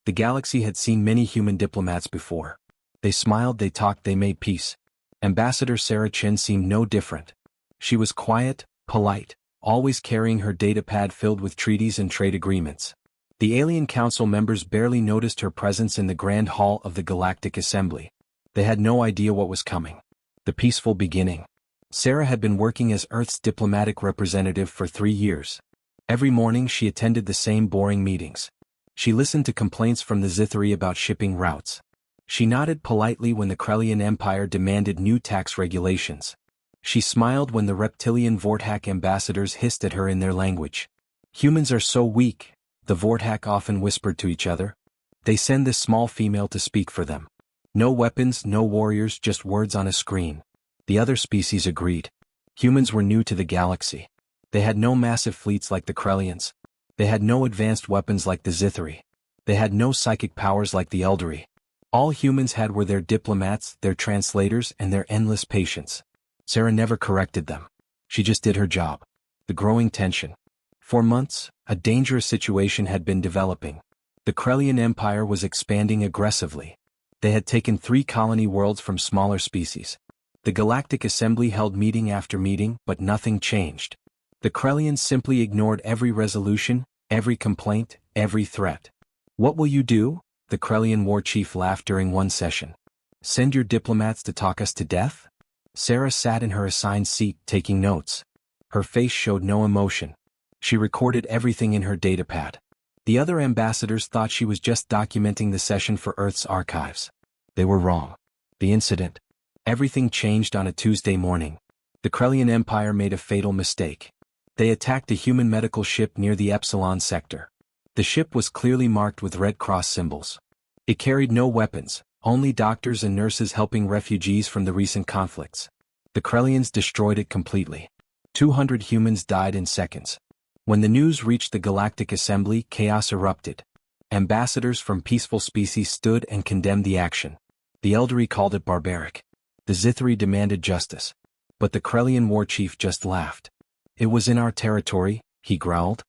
The galaxy had seen many human diplomats before. They smiled, they talked, they made peace. Ambassador Sarah Chen seemed no different. She was quiet, polite, always carrying her datapad filled with treaties and trade agreements. The Alien Council members barely noticed her presence in the Grand Hall of the Galactic Assembly. They had no idea what was coming. The peaceful beginning. Sarah had been working as Earth's diplomatic representative for 3 years. Every morning she attended the same boring meetings. She listened to complaints from the Zithri about shipping routes. She nodded politely when the Krellian Empire demanded new tax regulations. She smiled when the reptilian Vortak ambassadors hissed at her in their language. Humans are so weak, the Vortak often whispered to each other. They send this small female to speak for them. No weapons, no warriors, just words on a screen. The other species agreed. Humans were new to the galaxy. They had no massive fleets like the Krellians. They had no advanced weapons like the Zithri. They had no psychic powers like the Eldari. All humans had were their diplomats, their translators, and their endless patience. Sarah never corrected them. She just did her job. The growing tension. For months, a dangerous situation had been developing. The Krellian Empire was expanding aggressively. They had taken 3 colony worlds from smaller species. The Galactic Assembly held meeting after meeting, but nothing changed. The Krellians simply ignored every resolution, every complaint, every threat. "What will you do?" the Krellian war chief laughed during one session. "Send your diplomats to talk us to death?" Sarah sat in her assigned seat, taking notes. Her face showed no emotion. She recorded everything in her datapad. The other ambassadors thought she was just documenting the session for Earth's archives. They were wrong. The incident. Everything changed on a Tuesday morning. The Krellian Empire made a fatal mistake. They attacked a human medical ship near the Epsilon sector. The ship was clearly marked with Red Cross symbols. It carried no weapons, only doctors and nurses helping refugees from the recent conflicts. The Krellians destroyed it completely. 200 humans died in seconds. When the news reached the Galactic Assembly, chaos erupted. Ambassadors from peaceful species stood and condemned the action. The Eldari called it barbaric. The Zithri demanded justice. But the Krellian war chief just laughed. "It was in our territory," he growled.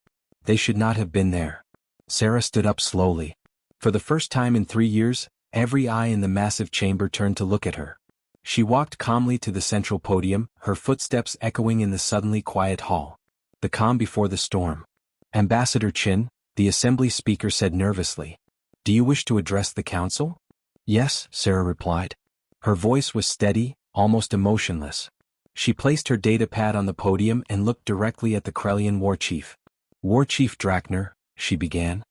"They should not have been there." Sarah stood up slowly. For the first time in 3 years, every eye in the massive chamber turned to look at her. She walked calmly to the central podium, her footsteps echoing in the suddenly quiet hall. The calm before the storm. "Ambassador Chin," the assembly speaker said nervously. "Do you wish to address the council?" "Yes," Sarah replied. Her voice was steady, almost emotionless. She placed her datapad on the podium and looked directly at the Krellian war chief. "War Chief Drakner," she began.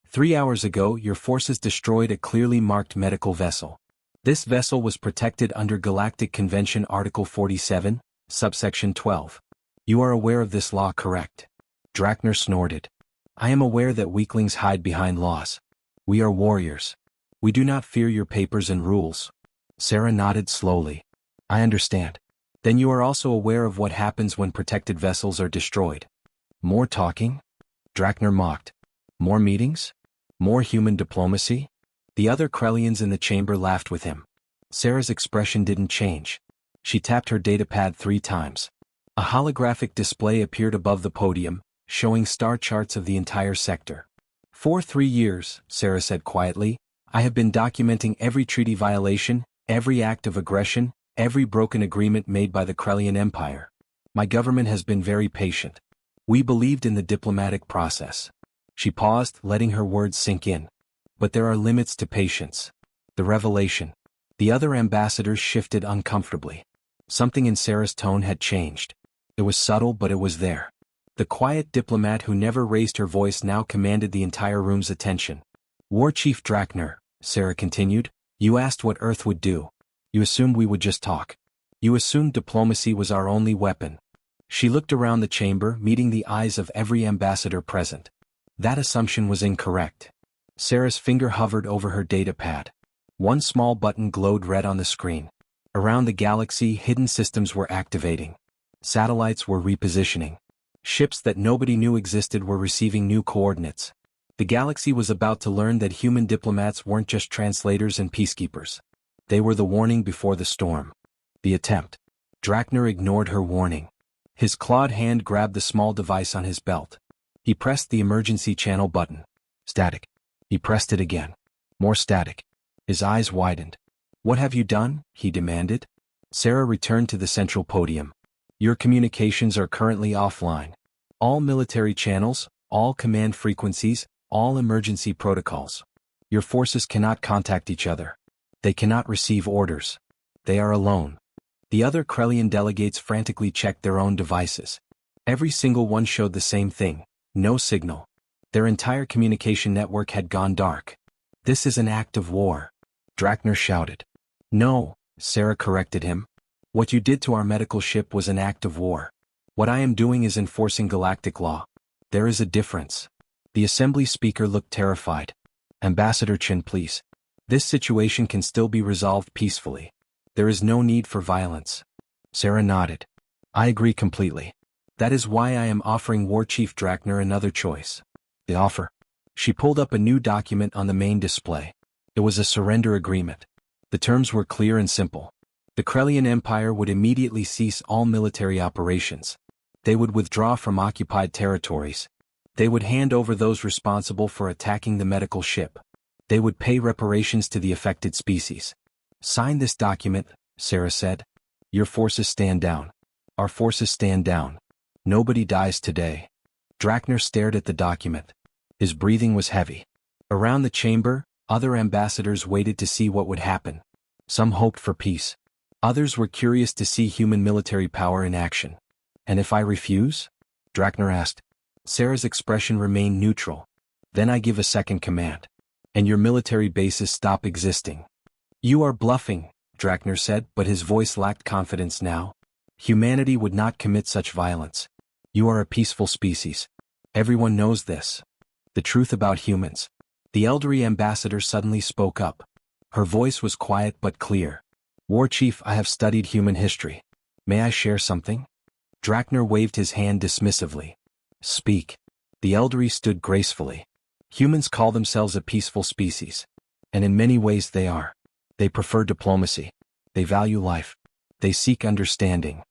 3 hours ago, your forces destroyed a clearly marked medical vessel. This vessel was protected under Galactic Convention Article 47, subsection 12. You are aware of this law, correct?" Drakner snorted. "I am aware that weaklings hide behind laws. We are warriors. We do not fear your papers and rules." Sarah nodded slowly. "I understand. Then you are also aware of what happens when protected vessels are destroyed." "More talking?" Drakner mocked. "More meetings? More human diplomacy?" The other Krellians in the chamber laughed with him. Sarah's expression didn't change. She tapped her datapad 3 times. A holographic display appeared above the podium, showing star charts of the entire sector. "For 3 years," Sarah said quietly, "I have been documenting every treaty violation, every act of aggression, every broken agreement made by the Krellian Empire. My government has been very patient. We believed in the diplomatic process." She paused, letting her words sink in. "But there are limits to patience." The revelation. The other ambassadors shifted uncomfortably. Something in Sarah's tone had changed. It was subtle, but it was there. The quiet diplomat who never raised her voice now commanded the entire room's attention. "War Chief Drakner," Sarah continued, "you asked what Earth would do. You assumed we would just talk. You assumed diplomacy was our only weapon." She looked around the chamber, meeting the eyes of every ambassador present. That assumption was incorrect. Sarah's finger hovered over her datapad. One small button glowed red on the screen. Around the galaxy, hidden systems were activating. Satellites were repositioning. Ships that nobody knew existed were receiving new coordinates. The galaxy was about to learn that human diplomats weren't just translators and peacekeepers. They were the warning before the storm. The attempt. Drakner ignored her warning. His clawed hand grabbed the small device on his belt. He pressed the emergency channel button. Static. He pressed it again. More static. His eyes widened. What have you done? He demanded. Sarah returned to the central podium. Your communications are currently offline. All military channels, all command frequencies, all emergency protocols. Your forces cannot contact each other. They cannot receive orders. They are alone. The other Krellian delegates frantically checked their own devices. Every single one showed the same thing: no signal. Their entire communication network had gone dark. This is an act of war. Drachner shouted. No, Sarah corrected him. What you did to our medical ship was an act of war. What I am doing is enforcing galactic law. There is a difference. The assembly speaker looked terrified. Ambassador Chen, please. This situation can still be resolved peacefully. There is no need for violence. Sarah nodded. I agree completely. That is why I am offering War Chief Drachner another choice. The offer. She pulled up a new document on the main display. It was a surrender agreement. The terms were clear and simple. The Krellian Empire would immediately cease all military operations. They would withdraw from occupied territories. They would hand over those responsible for attacking the medical ship. They would pay reparations to the affected species. Sign this document, Sarah said. Your forces stand down. Our forces stand down. Nobody dies today. Drachner stared at the document. His breathing was heavy. Around the chamber, other ambassadors waited to see what would happen. Some hoped for peace. Others were curious to see human military power in action. And if I refuse? Drachner asked. Sarah's expression remained neutral. Then I give a second command. And your military bases stop existing. You are bluffing, Drachner said, but his voice lacked confidence now. Humanity would not commit such violence. You are a peaceful species. Everyone knows this. The truth about humans. The elderly ambassador suddenly spoke up. Her voice was quiet but clear. War Chief, I have studied human history. May I share something? Drachner waved his hand dismissively. Speak. The elderly stood gracefully. Humans call themselves a peaceful species. And in many ways they are. They prefer diplomacy. They value life. They seek understanding.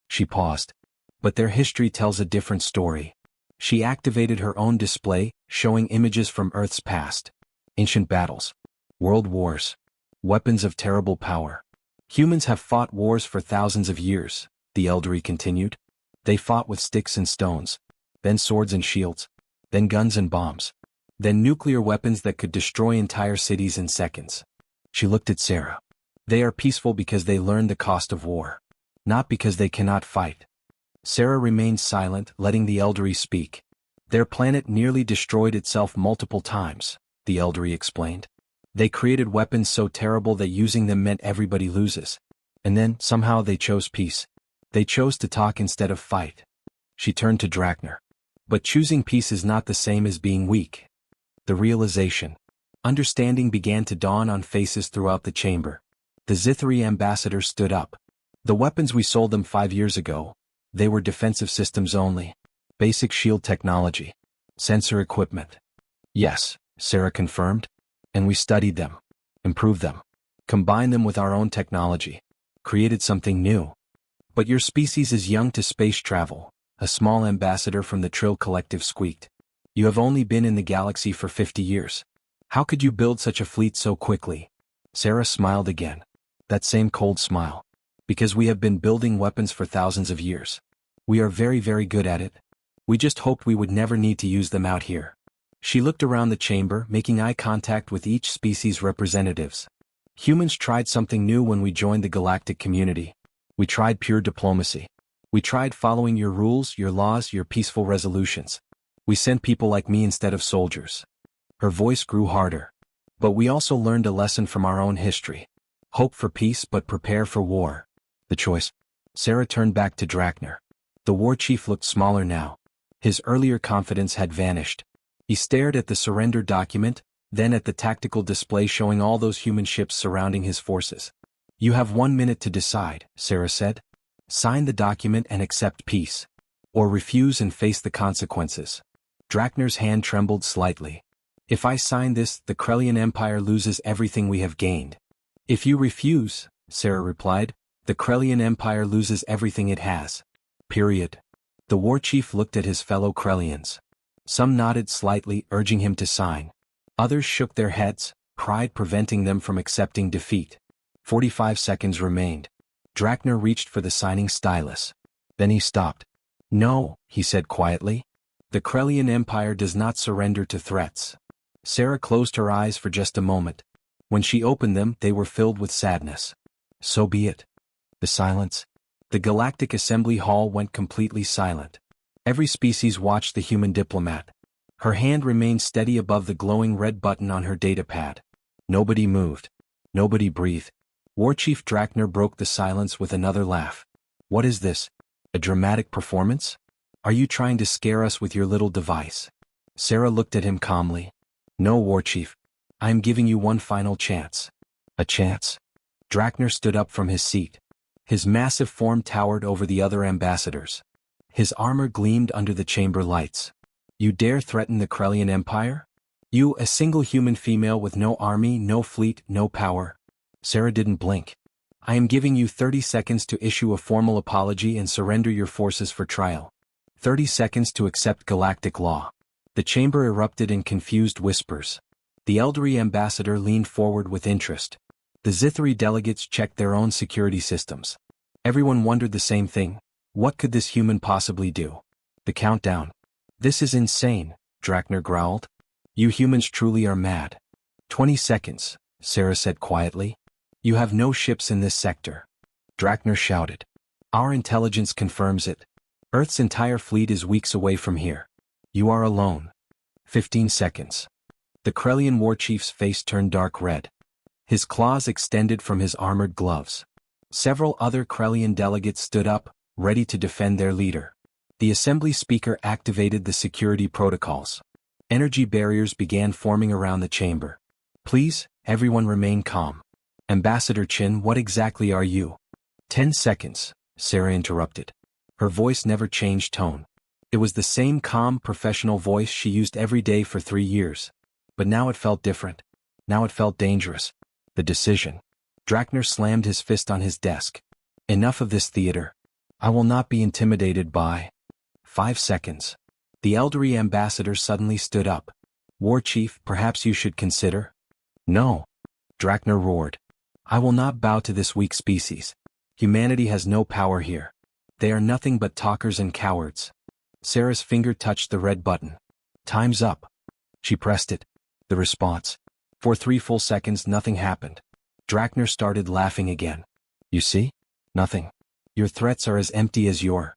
She paused. But their history tells a different story. She activated her own display, showing images from Earth's past. Ancient battles. World wars. Weapons of terrible power. Humans have fought wars for thousands of years, the elderly continued. They fought with sticks and stones. Then swords and shields. Then guns and bombs. Then nuclear weapons that could destroy entire cities in seconds. She looked at Sarah. They are peaceful because they learned the cost of war. Not because they cannot fight. Sarah remained silent, letting the elderly speak. Their planet nearly destroyed itself multiple times, the elderly explained. They created weapons so terrible that using them meant everybody loses. And then, somehow they chose peace. They chose to talk instead of fight. She turned to Drachner. But choosing peace is not the same as being weak. The realization. Understanding began to dawn on faces throughout the chamber. The Zithri ambassador stood up. The weapons we sold them 5 years ago, they were defensive systems only. Basic shield technology. Sensor equipment. Yes, Sarah confirmed. And we studied them. Improved them. Combined them with our own technology. Created something new. But your species is young to space travel, a small ambassador from the Trill Collective squeaked. You have only been in the galaxy for 50 years. How could you build such a fleet so quickly? Sarah smiled again. That same cold smile. Because we have been building weapons for thousands of years. We are very, very good at it. We just hoped we would never need to use them out here. She looked around the chamber, making eye contact with each species' representatives. Humans tried something new when we joined the galactic community. We tried pure diplomacy. We tried following your rules, your laws, your peaceful resolutions. We sent people like me instead of soldiers. Her voice grew harder. But we also learned a lesson from our own history. Hope for peace but prepare for war. The choice. Sarah turned back to Drachner. The war chief looked smaller now. His earlier confidence had vanished. He stared at the surrender document, then at the tactical display showing all those human ships surrounding his forces. You have 1 minute to decide, Sarah said. Sign the document and accept peace. Or refuse and face the consequences. Drachner's hand trembled slightly. If I sign this, the Krellian Empire loses everything we have gained. If you refuse, Sarah replied, the Krellian Empire loses everything it has. Period. The war chief looked at his fellow Krellians. Some nodded slightly, urging him to sign. Others shook their heads, pride preventing them from accepting defeat. 45 seconds remained. Drakner reached for the signing stylus. Then he stopped. "No," he said quietly. "The Krellian Empire does not surrender to threats." Sarah closed her eyes for just a moment. When she opened them, they were filled with sadness. So be it. The silence. The Galactic Assembly Hall went completely silent. Every species watched the human diplomat. Her hand remained steady above the glowing red button on her datapad. Nobody moved. Nobody breathed. War Chief Drakner broke the silence with another laugh. "What is this? A dramatic performance? Are you trying to scare us with your little device?" Sarah looked at him calmly. "No, War Chief. I am giving you one final chance." "A chance?" Drakner stood up from his seat. His massive form towered over the other ambassadors. His armor gleamed under the chamber lights. "You dare threaten the Krellian Empire? You, a single human female with no army, no fleet, no power?" Sarah didn't blink. "I am giving you 30 seconds to issue a formal apology and surrender your forces for trial. 30 seconds to accept galactic law." The chamber erupted in confused whispers. The elderly ambassador leaned forward with interest. The Zithri delegates checked their own security systems. Everyone wondered the same thing. What could this human possibly do? The countdown. "This is insane," Drakner growled. "You humans truly are mad." 20 seconds, Sarah said quietly. "You have no ships in this sector." Drakner shouted. "Our intelligence confirms it. Earth's entire fleet is weeks away from here. You are alone." 15 seconds. The Krellian war chief's face turned dark red. His claws extended from his armored gloves. Several other Krellian delegates stood up, ready to defend their leader. The assembly speaker activated the security protocols. Energy barriers began forming around the chamber. "Please, everyone remain calm." "Ambassador Chin, what exactly are you?" 10 seconds, Sarah interrupted. Her voice never changed tone. It was the same calm, professional voice she used every day for 3 years. But now it felt different. Now it felt dangerous. The decision. Drakner slammed his fist on his desk. "Enough of this theater. I will not be intimidated by—" 5 seconds. The elderly ambassador suddenly stood up. "War Chief, perhaps you should consider—" "No!" Drakner roared. "I will not bow to this weak species. Humanity has no power here. They are nothing but talkers and cowards." Sarah's finger touched the red button. "Time's up." She pressed it. The response. For 3 full seconds nothing happened. Drakner started laughing again. "You see? Nothing. Your threats are as empty as your—"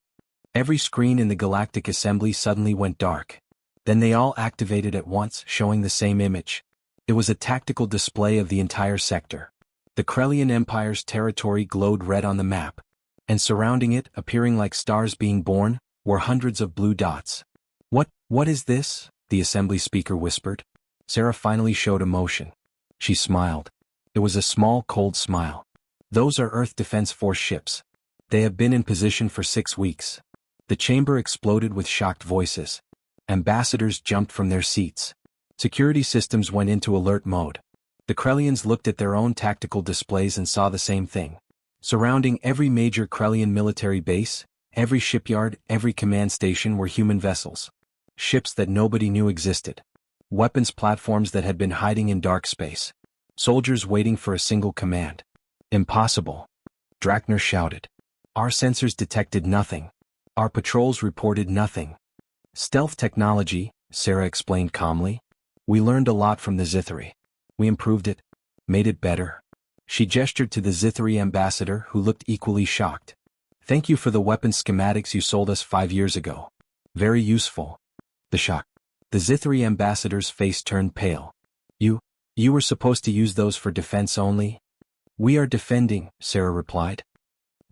Every screen in the Galactic Assembly suddenly went dark. Then they all activated at once, showing the same image. It was a tactical display of the entire sector. The Krellian Empire's territory glowed red on the map. And surrounding it, appearing like stars being born, were hundreds of blue dots. What is this?" the assembly speaker whispered. Sarah finally showed emotion. She smiled. It was a small, cold smile. "Those are Earth Defense Force ships. They have been in position for 6 weeks." The chamber exploded with shocked voices. Ambassadors jumped from their seats. Security systems went into alert mode. The Krellians looked at their own tactical displays and saw the same thing. Surrounding every major Krellian military base, every shipyard, every command station were human vessels. Ships that nobody knew existed. Weapons platforms that had been hiding in dark space. Soldiers waiting for a single command. "Impossible!" Drakner shouted. "Our sensors detected nothing. Our patrols reported nothing." "Stealth technology," Sarah explained calmly. "We learned a lot from the Zithri. We improved it, made it better." She gestured to the Zithri ambassador, who looked equally shocked. "Thank you for the weapon schematics you sold us 5 years ago. Very useful." The shock. The Zithri ambassador's face turned pale. You were supposed to use those for defense only?" "We are defending," Sarah replied.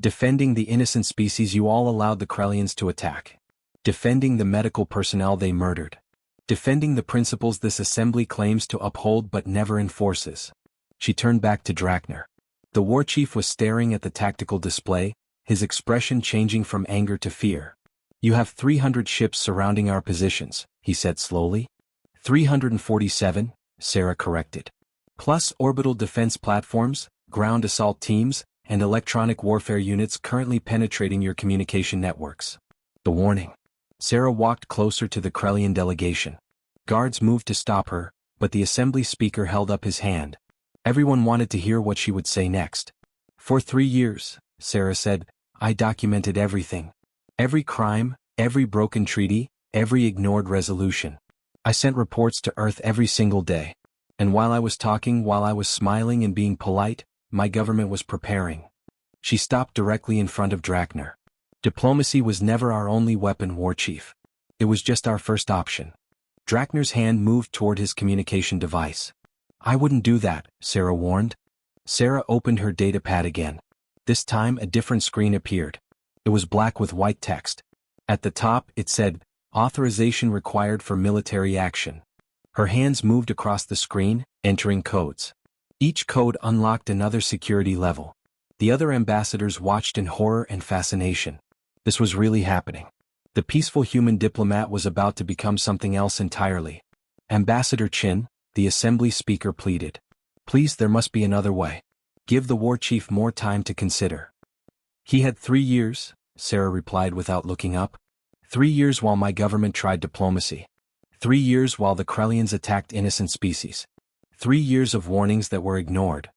"Defending the innocent species you all allowed the Krellians to attack. Defending the medical personnel they murdered. Defending the principles this assembly claims to uphold but never enforces." She turned back to Drakner. The war chief was staring at the tactical display, his expression changing from anger to fear. "You have 300 ships surrounding our positions," he said slowly. 347, Sarah corrected. "Plus orbital defense platforms, ground assault teams, and electronic warfare units currently penetrating your communication networks." The warning. Sarah walked closer to the Krellian delegation. Guards moved to stop her, but the assembly speaker held up his hand. Everyone wanted to hear what she would say next. For 3 years, Sarah said, I documented everything. Every crime, every broken treaty, every ignored resolution. I sent reports to Earth every single day. And while I was talking, while I was smiling and being polite, my government was preparing. She stopped directly in front of Drakner. Diplomacy was never our only weapon, War Chief. It was just our first option. Drakner's hand moved toward his communication device. I wouldn't do that, Sarah warned. Sarah opened her datapad again. This time a different screen appeared. It was black with white text. At the top it said, Authorization required for military action. Her hands moved across the screen, entering codes. Each code unlocked another security level. The other ambassadors watched in horror and fascination. This was really happening. The peaceful human diplomat was about to become something else entirely. Ambassador Chin, the assembly speaker, pleaded. Please, there must be another way. Give the war chief more time to consider. He had 3 years, Sarah replied without looking up. 3 years while my government tried diplomacy. 3 years while the Krellians attacked innocent species. 3 years of warnings that were ignored.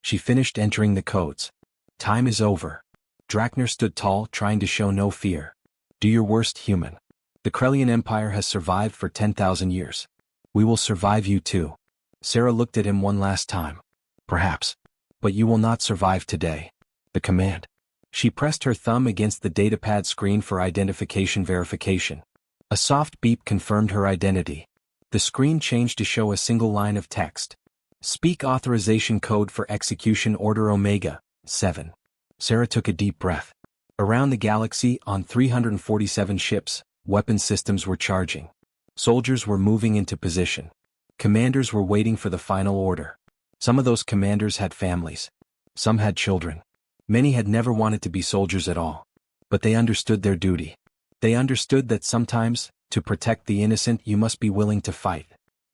She finished entering the codes. Time is over. Drakner stood tall, trying to show no fear. Do your worst, human. The Krellian Empire has survived for 10,000 years. We will survive you too. Sarah looked at him one last time. Perhaps. But you will not survive today. The command. She pressed her thumb against the datapad screen for identification verification. A soft beep confirmed her identity. The screen changed to show a single line of text. Speak authorization code for execution order Omega 7. Sarah took a deep breath. Around the galaxy, on 347 ships, weapon systems were charging. Soldiers were moving into position. Commanders were waiting for the final order. Some of those commanders had families. Some had children. Many had never wanted to be soldiers at all. But they understood their duty. They understood that sometimes, to protect the innocent, you must be willing to fight.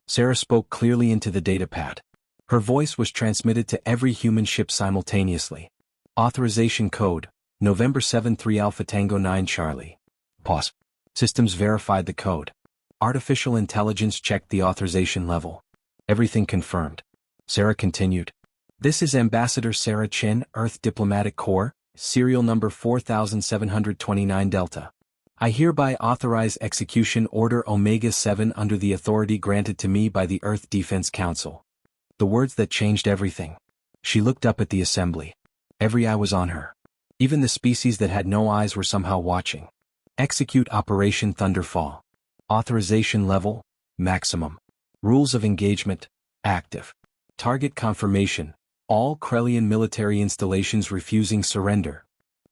Sarah spoke clearly into the datapad. Her voice was transmitted to every human ship simultaneously. Authorization code, November 7-3 Alpha Tango 9 Charlie. Pause. Systems verified the code. Artificial intelligence checked the authorization level. Everything confirmed. Sarah continued. This is Ambassador Sarah Chin, Earth Diplomatic Corps, serial number 4729 Delta. I hereby authorize execution order Omega 7 under the authority granted to me by the Earth Defense Council. The words that changed everything. She looked up at the assembly. Every eye was on her. Even the species that had no eyes were somehow watching. Execute Operation Thunderfall. Authorization level, maximum. Rules of engagement, active. Target confirmation, all Krellian military installations refusing surrender.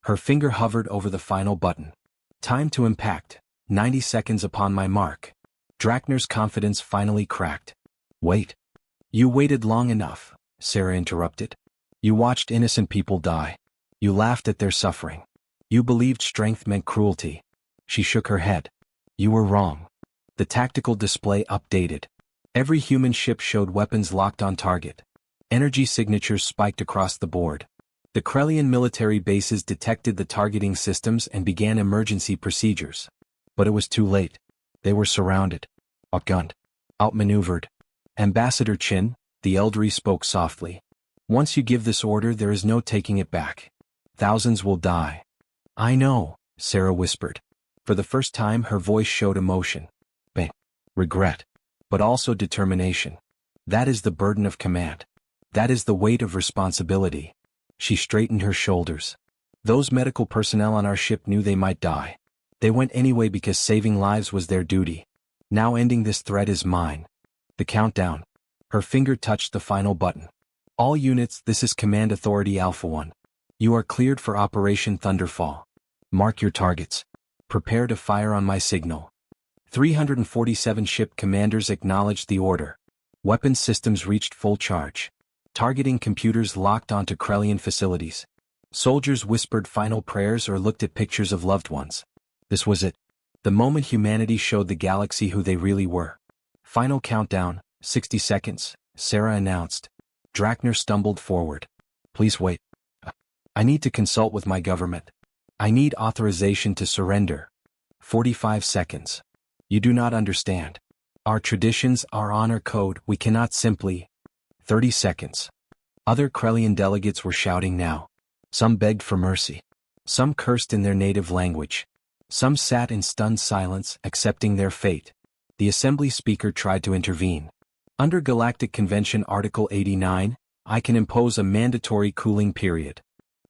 Her finger hovered over the final button. Time to impact, 90 seconds upon my mark. Drakner's confidence finally cracked. Wait. You waited long enough, Sarah interrupted. You watched innocent people die. You laughed at their suffering. You believed strength meant cruelty. She shook her head. You were wrong. The tactical display updated. Every human ship showed weapons locked on target. Energy signatures spiked across the board. The Krellian military bases detected the targeting systems and began emergency procedures. But it was too late. They were surrounded. Outgunned. Outmaneuvered. Ambassador Chin, the elderly, spoke softly. Once you give this order, there is no taking it back. Thousands will die. I know, Sarah whispered. For the first time her voice showed emotion. Pain. Regret. But also determination. That is the burden of command. That is the weight of responsibility. She straightened her shoulders. Those medical personnel on our ship knew they might die. They went anyway because saving lives was their duty. Now ending this threat is mine. The countdown. Her finger touched the final button. All units, this is Command Authority Alpha 1. You are cleared for Operation Thunderfall. Mark your targets. Prepare to fire on my signal. 347 ship commanders acknowledged the order. Weapons systems reached full charge. Targeting computers locked onto Krellian facilities. Soldiers whispered final prayers or looked at pictures of loved ones. This was it. The moment humanity showed the galaxy who they really were. Final countdown, 60 seconds, Sarah announced. Drakner stumbled forward. Please wait. I need to consult with my government. I need authorization to surrender. 45 seconds. You do not understand. Our traditions, our honor code, we cannot simply. 30 seconds. Other Krellian delegates were shouting now. Some begged for mercy. Some cursed in their native language. Some sat in stunned silence, accepting their fate. The assembly speaker tried to intervene. Under Galactic Convention Article 89, I can impose a mandatory cooling period.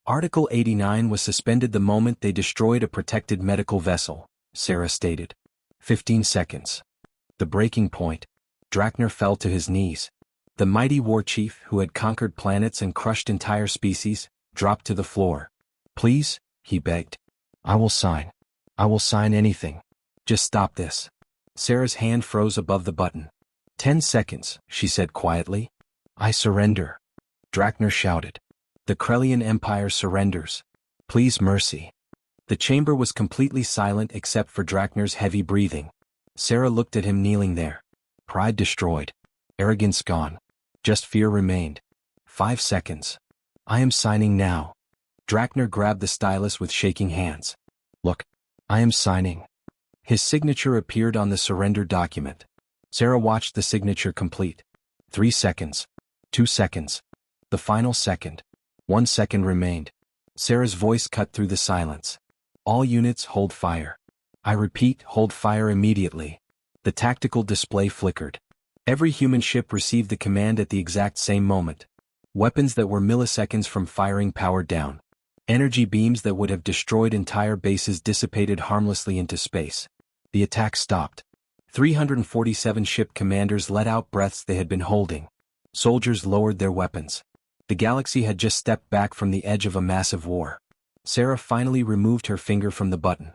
Article 89 was suspended the moment they destroyed a protected medical vessel, Sarah stated. 15 seconds. The breaking point. Drachner fell to his knees. The mighty war chief, who had conquered planets and crushed entire species, dropped to the floor. Please, he begged. I will sign. I will sign anything. Just stop this. Sarah's hand froze above the button. 10 seconds, she said quietly. I surrender. Drachner shouted. The Krellian Empire surrenders. Please mercy. The chamber was completely silent except for Drachner's heavy breathing. Sarah looked at him kneeling there. Pride destroyed. Arrogance gone. Just fear remained. 5 seconds. I am signing now. Drachner grabbed the stylus with shaking hands. Look, I am signing. His signature appeared on the surrender document. Sarah watched the signature complete. 3 seconds. 2 seconds. The final second. 1 second remained. Sarah's voice cut through the silence. All units hold fire. I repeat, hold fire immediately. The tactical display flickered. Every human ship received the command at the exact same moment. Weapons that were milliseconds from firing powered down. Energy beams that would have destroyed entire bases dissipated harmlessly into space. The attack stopped. 347 ship commanders let out breaths they had been holding. Soldiers lowered their weapons. The galaxy had just stepped back from the edge of a massive war. Sarah finally removed her finger from the button.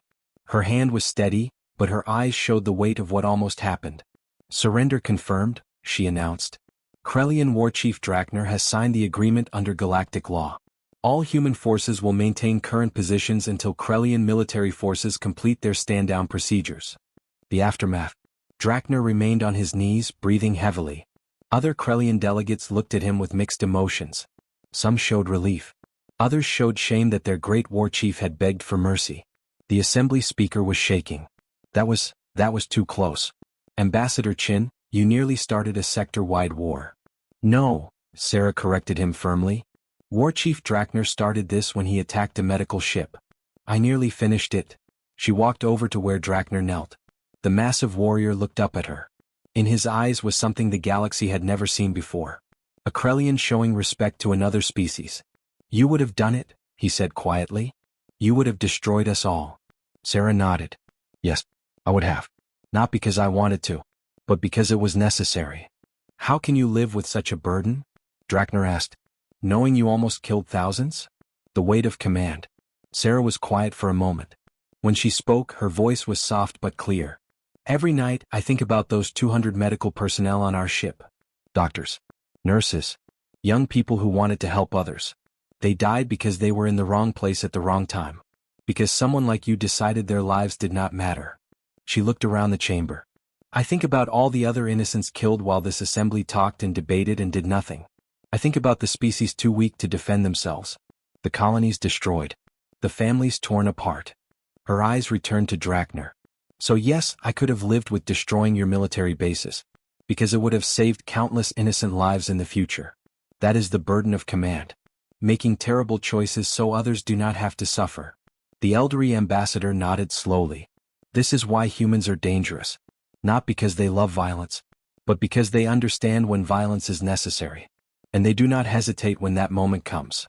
Her hand was steady, but her eyes showed the weight of what almost happened. Surrender confirmed, she announced. Krellian War Chief Drachner has signed the agreement under galactic law. All human forces will maintain current positions until Krellian military forces complete their stand-down procedures. The aftermath. Drachner remained on his knees, breathing heavily. Other Krellian delegates looked at him with mixed emotions. Some showed relief. Others showed shame that their great war chief had begged for mercy. The assembly speaker was shaking. That was too close. Ambassador Chin, you nearly started a sector-wide war. No, Sarah corrected him firmly. War Chief Drachner started this when he attacked a medical ship. I nearly finished it. She walked over to where Drachner knelt. The massive warrior looked up at her. In his eyes was something the galaxy had never seen before. A Krellian showing respect to another species. You would have done it, he said quietly. You would have destroyed us all. Sarah nodded. Yes, I would have. Not because I wanted to, but because it was necessary. How can you live with such a burden? Drachner asked. Knowing you almost killed thousands? The weight of command. Sarah was quiet for a moment. When she spoke, her voice was soft but clear. Every night, I think about those 200 medical personnel on our ship. Doctors. Nurses. Young people who wanted to help others. They died because they were in the wrong place at the wrong time. Because someone like you decided their lives did not matter. She looked around the chamber. I think about all the other innocents killed while this assembly talked and debated and did nothing. I think about the species too weak to defend themselves. The colonies destroyed. The families torn apart. Her eyes returned to Drachner. So yes, I could have lived with destroying your military bases. Because it would have saved countless innocent lives in the future. That is the burden of command. Making terrible choices so others do not have to suffer. The elderly ambassador nodded slowly. This is why humans are dangerous. Not because they love violence, but because they understand when violence is necessary. And they do not hesitate when that moment comes.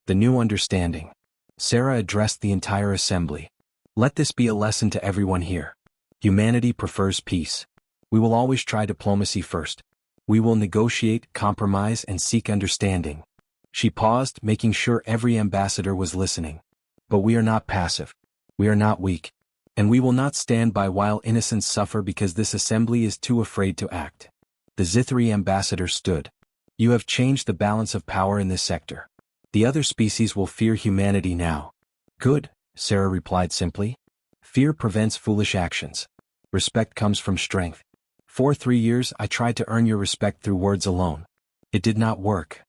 The new understanding. Sarah addressed the entire assembly. Let this be a lesson to everyone here. Humanity prefers peace. We will always try diplomacy first. We will negotiate, compromise, and seek understanding. She paused, making sure every ambassador was listening. But we are not passive. We are not weak. And we will not stand by while innocents suffer because this assembly is too afraid to act. The Zithri ambassador stood. You have changed the balance of power in this sector. The other species will fear humanity now. Good, Sarah replied simply. Fear prevents foolish actions. Respect comes from strength. For 3 years I tried to earn your respect through words alone. It did not work.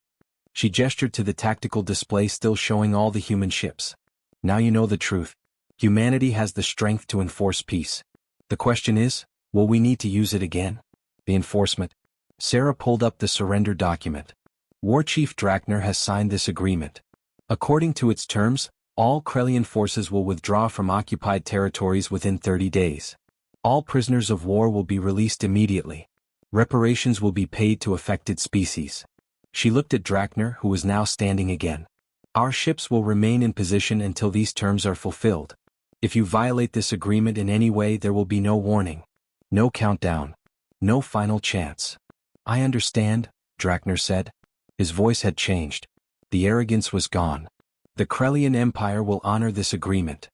She gestured to the tactical display still showing all the human ships. Now you know the truth. Humanity has the strength to enforce peace. The question is, Will we need to use it again? The enforcement. Sarah pulled up the surrender document. War Chief Drakner has signed this agreement. According to its terms, all Krellian forces will withdraw from occupied territories within 30 days. All prisoners of war will be released immediately. Reparations will be paid to affected species. She looked at Drakner, who was now standing again. Our ships will remain in position until these terms are fulfilled. If you violate this agreement in any way, there will be no warning. No countdown. No final chance. I understand, Drakner said. His voice had changed. The arrogance was gone. The Krellian Empire will honor this agreement.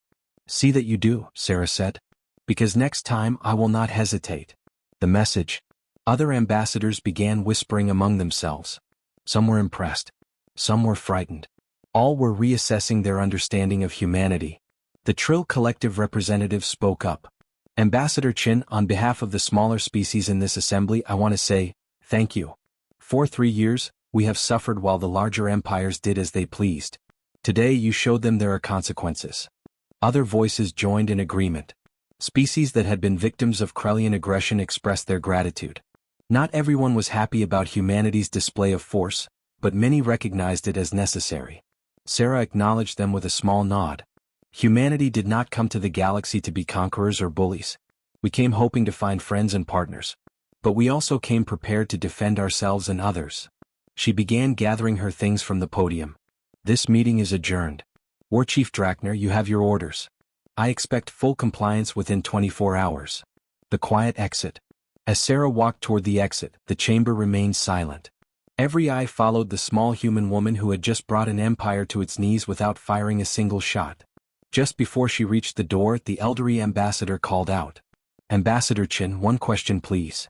See that you do, Sarah said. Because next time I will not hesitate. The message. Other ambassadors began whispering among themselves. Some were impressed. Some were frightened. All were reassessing their understanding of humanity. The Trill Collective representative spoke up. Ambassador Chin, on behalf of the smaller species in this assembly, I want to say, thank you. For 3 years, we have suffered while the larger empires did as they pleased. Today you showed them there are consequences. Other voices joined in agreement. Species that had been victims of Krellian aggression expressed their gratitude. Not everyone was happy about humanity's display of force, but many recognized it as necessary. Sarah acknowledged them with a small nod. Humanity did not come to the galaxy to be conquerors or bullies. We came hoping to find friends and partners. But we also came prepared to defend ourselves and others. She began gathering her things from the podium. This meeting is adjourned. War Chief Drakner, you have your orders. I expect full compliance within 24 hours. The quiet exit. As Sarah walked toward the exit, the chamber remained silent. Every eye followed the small human woman who had just brought an empire to its knees without firing a single shot. Just before she reached the door, the elderly ambassador called out. Ambassador Chin, one question please.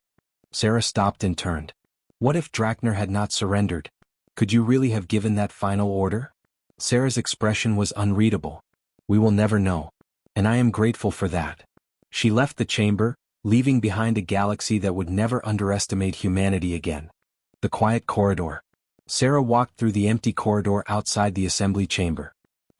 Sarah stopped and turned. What if Drakner had not surrendered? Could you really have given that final order? Sarah's expression was unreadable. We will never know. And I am grateful for that. She left the chamber, leaving behind a galaxy that would never underestimate humanity again. The quiet corridor. Sarah walked through the empty corridor outside the assembly chamber.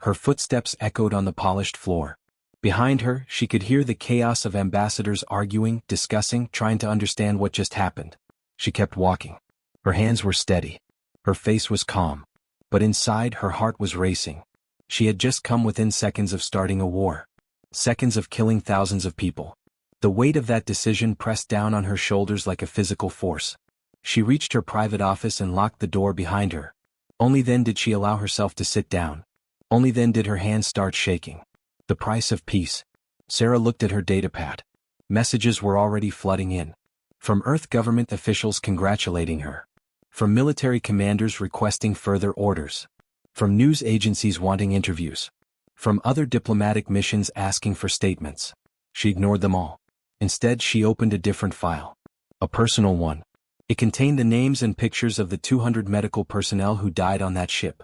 Her footsteps echoed on the polished floor. Behind her, she could hear the chaos of ambassadors arguing, discussing, trying to understand what just happened. She kept walking. Her hands were steady. Her face was calm. But inside, her heart was racing. She had just come within seconds of starting a war. Seconds of killing thousands of people. The weight of that decision pressed down on her shoulders like a physical force. She reached her private office and locked the door behind her. Only then did she allow herself to sit down. Only then did her hands start shaking. The price of peace. Sarah looked at her datapad. Messages were already flooding in. From Earth government officials congratulating her. From military commanders requesting further orders. From news agencies wanting interviews. From other diplomatic missions asking for statements. She ignored them all. Instead, she opened a different file. A personal one. It contained the names and pictures of the 200 medical personnel who died on that ship.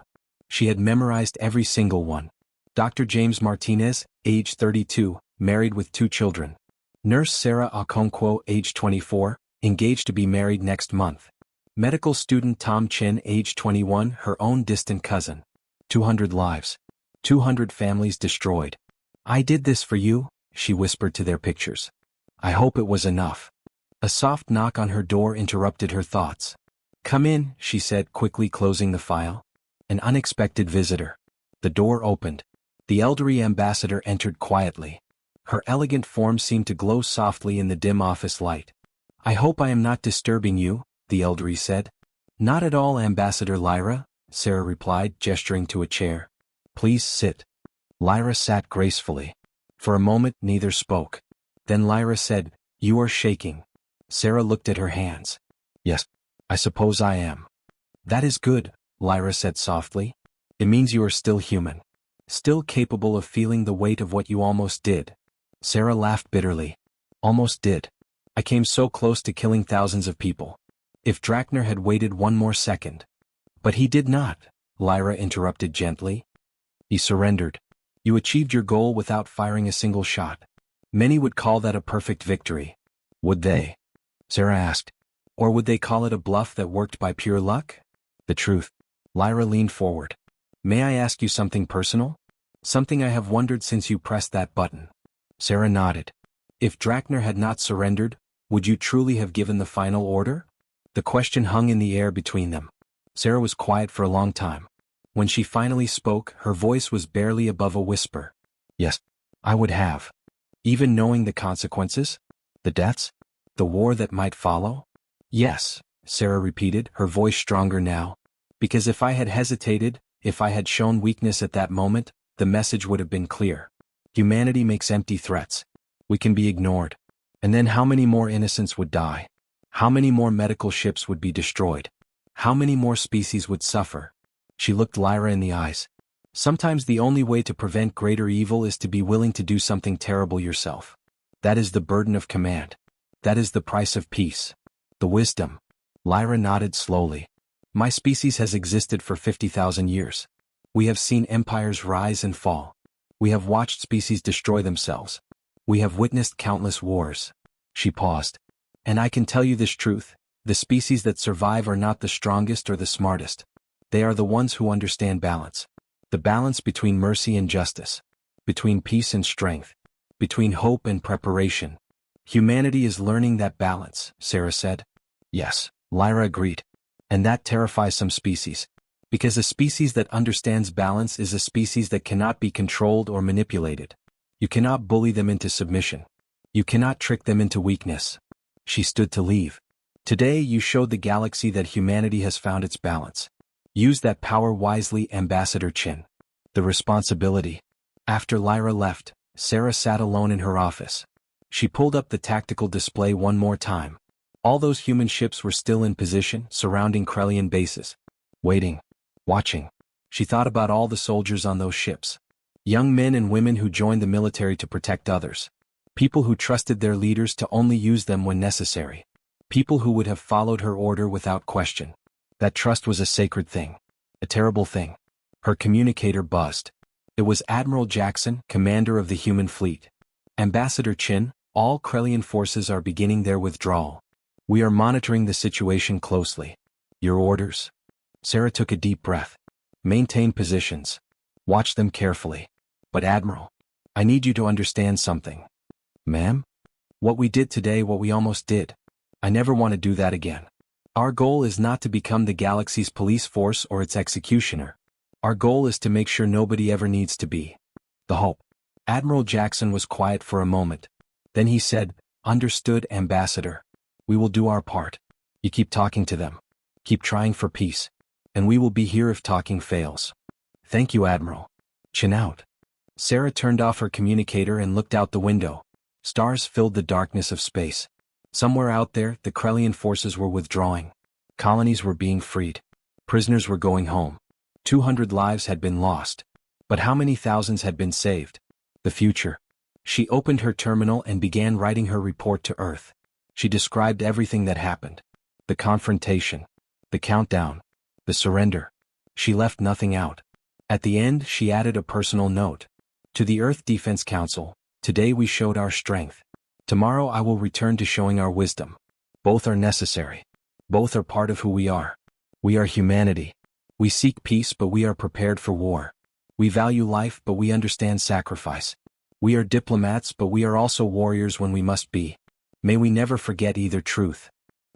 She had memorized every single one. Dr. James Martinez, age 32, married with 2 children. Nurse Sarah Okonkwo, age 24, engaged to be married next month. Medical student Tom Chin, age 21, her own distant cousin. 200 lives. 200 families destroyed. I did this for you, she whispered to their pictures. I hope it was enough. A soft knock on her door interrupted her thoughts. Come in, she said, quickly closing the file. An unexpected visitor. The door opened. The elderly ambassador entered quietly. Her elegant form seemed to glow softly in the dim office light. I hope I am not disturbing you, the elderly said. Not at all, Ambassador Lyra, Sarah replied, gesturing to a chair. Please sit. Lyra sat gracefully. For a moment, neither spoke. Then Lyra said, You are shaking. Sarah looked at her hands. Yes, I suppose I am. That is good, Lyra said softly. It means you are still human. Still capable of feeling the weight of what you almost did. Sarah laughed bitterly. Almost did. I came so close to killing thousands of people. If Drakner had waited one more second. But he did not, Lyra interrupted gently. He surrendered. You achieved your goal without firing a single shot. Many would call that a perfect victory. Would they? Sarah asked. Or would they call it a bluff that worked by pure luck? The truth. Lyra leaned forward. May I ask you something personal? Something I have wondered since you pressed that button. Sarah nodded. If Drakner had not surrendered, would you truly have given the final order? The question hung in the air between them. Sarah was quiet for a long time. When she finally spoke, her voice was barely above a whisper. Yes, I would have. Even knowing the consequences? The deaths? The war that might follow? Yes, Sarah repeated, her voice stronger now. Because if I had hesitated, if I had shown weakness at that moment, the message would have been clear. Humanity makes empty threats. We can be ignored. And then how many more innocents would die? How many more medical ships would be destroyed? How many more species would suffer? She looked Lyra in the eyes. Sometimes the only way to prevent greater evil is to be willing to do something terrible yourself. That is the burden of command. That is the price of peace. The wisdom. Lyra nodded slowly. My species has existed for 50,000 years. We have seen empires rise and fall. We have watched species destroy themselves. We have witnessed countless wars. She paused. And I can tell you this truth, the species that survive are not the strongest or the smartest. They are the ones who understand balance. The balance between mercy and justice. Between peace and strength. Between hope and preparation. Humanity is learning that balance, Sarah said. Yes, Lyra agreed. And that terrifies some species. Because a species that understands balance is a species that cannot be controlled or manipulated. You cannot bully them into submission. You cannot trick them into weakness. She stood to leave. Today you showed the galaxy that humanity has found its balance. Use that power wisely, Ambassador Chin. The responsibility. After Lyra left, Sarah sat alone in her office. She pulled up the tactical display one more time. All those human ships were still in position, surrounding Krellian bases. Waiting. Watching. She thought about all the soldiers on those ships. Young men and women who joined the military to protect others. People who trusted their leaders to only use them when necessary. People who would have followed her order without question. That trust was a sacred thing. A terrible thing. Her communicator buzzed. It was Admiral Jackson, commander of the human fleet. Ambassador Chin, all Krellian forces are beginning their withdrawal. We are monitoring the situation closely. Your orders? Sarah took a deep breath. Maintain positions. Watch them carefully. But Admiral, I need you to understand something. Ma'am? What we did today, what we almost did. I never want to do that again. Our goal is not to become the galaxy's police force or its executioner. Our goal is to make sure nobody ever needs to be. The hope. Admiral Jackson was quiet for a moment. Then he said, Understood, Ambassador. We will do our part. You keep talking to them. Keep trying for peace. And we will be here if talking fails. Thank you, Admiral. Chin out. Sarah turned off her communicator and looked out the window. Stars filled the darkness of space. Somewhere out there, the Krellian forces were withdrawing. Colonies were being freed. Prisoners were going home. 200 lives had been lost. But how many thousands had been saved? The future. She opened her terminal and began writing her report to Earth. She described everything that happened. The confrontation. The countdown. The surrender. She left nothing out. At the end, she added a personal note. To the Earth Defense Council, today we showed our strength. Tomorrow I will return to showing our wisdom. Both are necessary. Both are part of who we are. We are humanity. We seek peace, but we are prepared for war. We value life, but we understand sacrifice. We are diplomats, but we are also warriors when we must be. May we never forget either truth.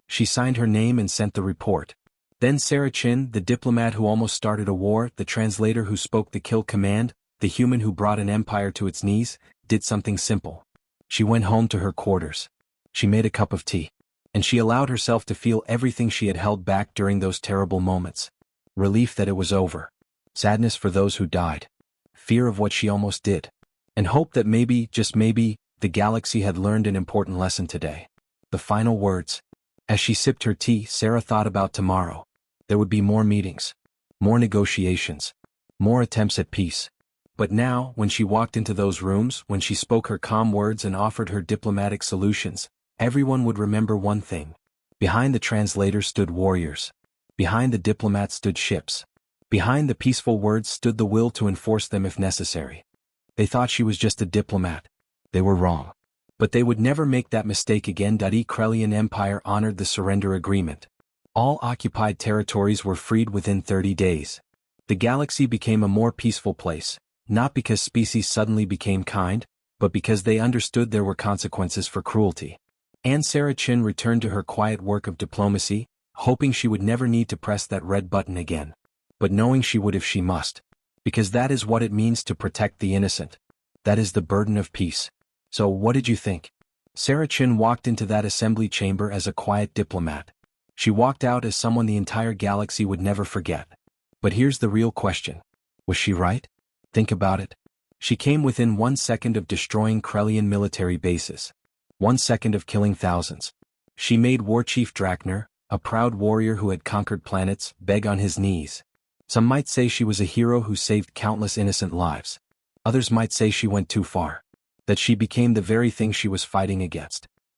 She signed her name and sent the report. Then Sarah Chin, the diplomat who almost started a war, the translator who spoke the kill command, the human who brought an empire to its knees, did something simple. She went home to her quarters. She made a cup of tea. And she allowed herself to feel everything she had held back during those terrible moments. Relief that it was over. Sadness for those who died. Fear of what she almost did. And hope that maybe, just maybe, the galaxy had learned an important lesson today. The final words. As she sipped her tea, Sarah thought about tomorrow. There would be more meetings. More negotiations. More attempts at peace. But now, when she walked into those rooms, when she spoke her calm words and offered her diplomatic solutions, everyone would remember one thing. Behind the translator stood warriors. Behind the diplomat stood ships. Behind the peaceful words stood the will to enforce them if necessary. They thought she was just a diplomat. They were wrong. But they would never make that mistake again. The Krellian Empire honored the surrender agreement. All occupied territories were freed within 30 days. The galaxy became a more peaceful place, not because species suddenly became kind, but because they understood there were consequences for cruelty. And Sarah Chin returned to her quiet work of diplomacy, hoping she would never need to press that red button again. But knowing she would if she must. Because that is what it means to protect the innocent. That is the burden of peace. So what did you think? Sarah Chin walked into that assembly chamber as a quiet diplomat. She walked out as someone the entire galaxy would never forget. But here's the real question. Was she right? Think about it. She came within 1 second of destroying Krellian military bases. 1 second of killing thousands. She made War Chief Drakner, a proud warrior who had conquered planets, beg on his knees. Some might say she was a hero who saved countless innocent lives. Others might say she went too far. That she became the very thing she was fighting against.